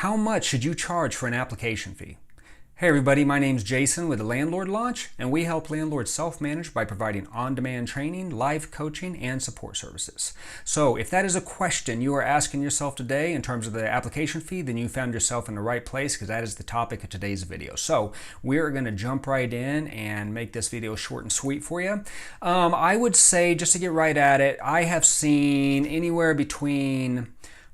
How much should you charge for an application fee? Hey everybody, my name's Jason with the Landlord Launch, and we help landlords self-manage by providing on-demand training, live coaching, and support services. So if that is a question you are asking yourself today in terms of the application fee, then you found yourself in the right place because that is the topic of today's video. So we're going to jump right in and make this video short and sweet for you. I would say, just to get right at it, I have seen anywhere between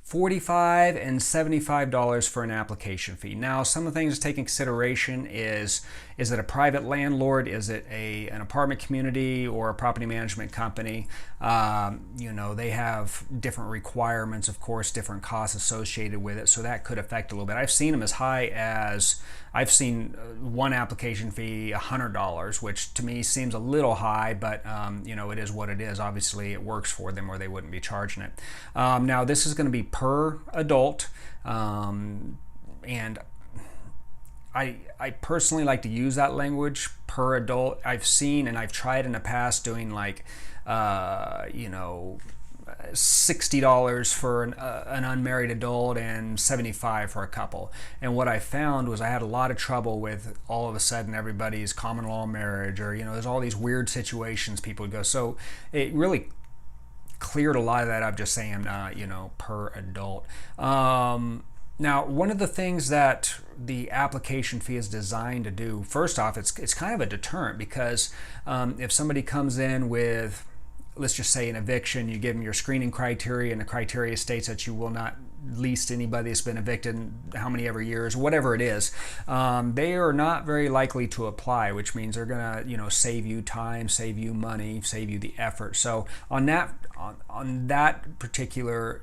$45 and $75 for an application fee. Now, some of the things to take in consideration is it a private landlord? Is it an apartment community or a property management company? They have different requirements, of course, different costs associated with it, so that could affect a little bit. I've seen them as high as, I've seen one application fee $100, which to me seems a little high, but it is what it is. Obviously, it works for them or they wouldn't be charging it. Now, this is going to be per adult, and I personally like to use that language, per adult. I've seen and I've tried in the past doing like, $60 for an unmarried adult and $75 for a couple. And what I found was I had a lot of trouble with all of a sudden everybody's common law marriage, or there's all these weird situations people would go. So it really cleared a lot of that up just saying per adult. Now, one of the things that the application fee is designed to do, first off, it's kind of a deterrent, because if somebody comes in with, let's just say, an eviction, you give them your screening criteria, and the criteria states that you will not lease anybody that's been evicted in how many ever years, whatever it is, they are not very likely to apply, which means they're gonna save you time, save you money, save you the effort. So in that particular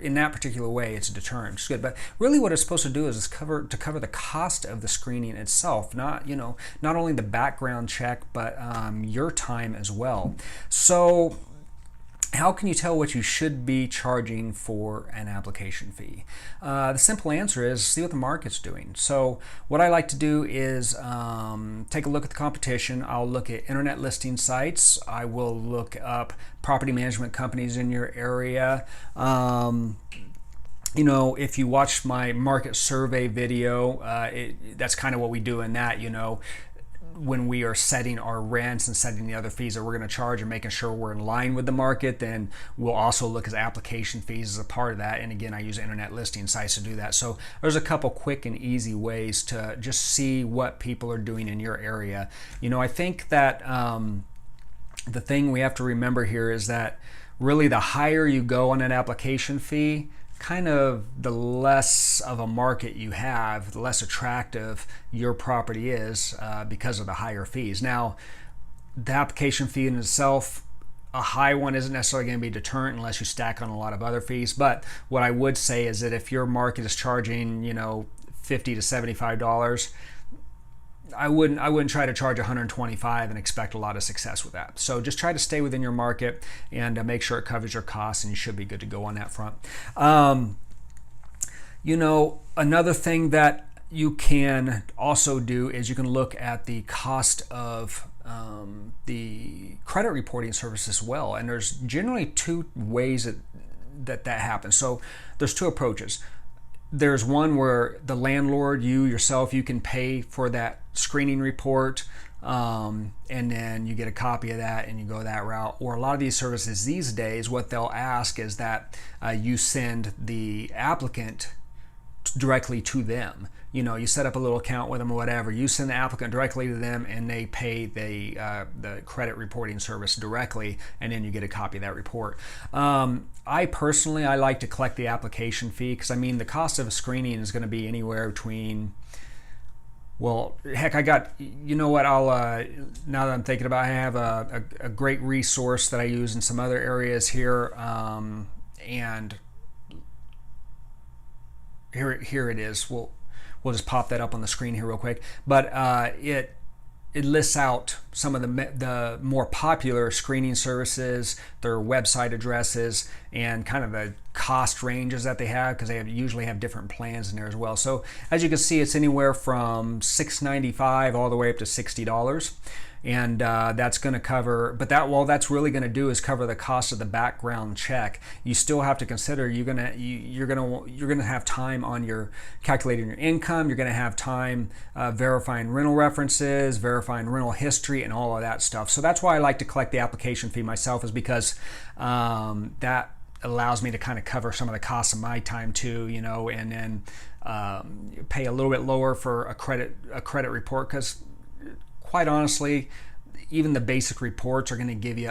way, it's a deterrent, which is good. But really what it's supposed to do is cover the cost of the screening itself, not only the background check, but your time as well. So how can you tell what you should be charging for an application fee? The simple answer is see what the market's doing. So what I like to do is take a look at the competition. I'll look at internet listing sites. I will look up property management companies in your area. If you watch my market survey video, that's kind of what we do in that, when we are setting our rents and setting the other fees that we're going to charge and making sure we're in line with the market, then we'll also look at application fees as a part of that. And again, I use internet listing sites to do that. So there's a couple quick and easy ways to just see what people are doing in your area. I think that the thing we have to remember here is that really the higher you go on an application fee, kind of the less of a market you have, the less attractive your property is because of the higher fees. Now, the application fee in itself, a high one isn't necessarily going to be a deterrent unless you stack on a lot of other fees. But what I would say is that if your market is charging, $50 to $75, I wouldn't try to charge $125 and expect a lot of success with that. So just try to stay within your market and make sure it covers your costs, and you should be good to go on that front. Another thing that you can also do is you can look at the cost of the credit reporting service as well. And there's generally two ways that happens. So there's two approaches. There's one where the landlord, you can pay for that screening report, and then you get a copy of that and you go that route. Or a lot of these services these days, what they'll ask is that you send the applicant directly to them. You set up a little account with them or whatever. You send the applicant directly to them, and they pay the credit reporting service directly, and then you get a copy of that report. I personally like to collect the application fee, because the cost of a screening is going to be anywhere between, well, heck, I got, I'll now that I'm thinking about it, I have a great resource that I use in some other areas here, and here it is. We'll just pop that up on the screen here real quick. But it lists out some of the more popular screening services, their website addresses, and kind of the cost ranges that they have, because they usually have different plans in there as well. So as you can see, it's anywhere from $6.95 all the way up to $60. and that's going to cover. But that all that's really going to do is cover the cost of the background check. You still have to consider you're gonna have time on your calculating your income. You're going to have time verifying rental references, verifying rental history, and all of that stuff. So that's why I like to collect the application fee myself, is because that allows me to kind of cover some of the costs of my time too, and then pay a little bit lower for a credit report, because quite honestly, even the basic reports are going to give you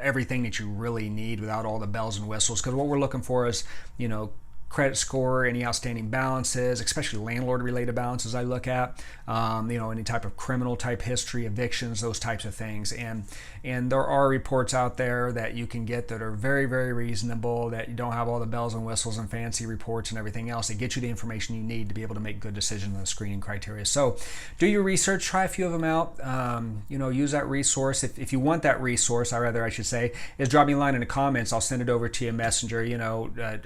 everything that you really need without all the bells and whistles, because what we're looking for is credit score, any outstanding balances, especially landlord related balances I look at, any type of criminal type history, evictions, those types of things. And there are reports out there that you can get that are very, very reasonable, that you don't have all the bells and whistles and fancy reports and everything else. They get you the information you need to be able to make good decisions on the screening criteria. So do your research, try a few of them out, use that resource. If you want that resource, I should say, is drop me a line in the comments. I'll send it over to you, Messenger,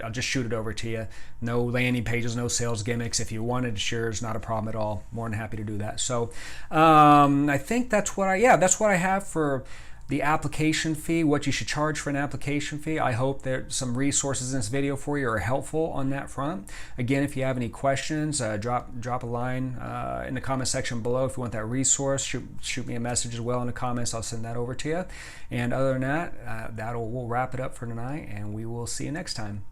I'll just shoot it over to you. No landing pages, no sales gimmicks. If you wanted to share, it's not a problem at all. More than happy to do that. So I think that's what I have for the application fee, what you should charge for an application fee. I hope that some resources in this video for you are helpful on that front. Again, if you have any questions, drop a line in the comment section below. If you want that resource, shoot me a message as well in the comments. I'll send that over to you. And other than that, we'll wrap it up for tonight, and we will see you next time.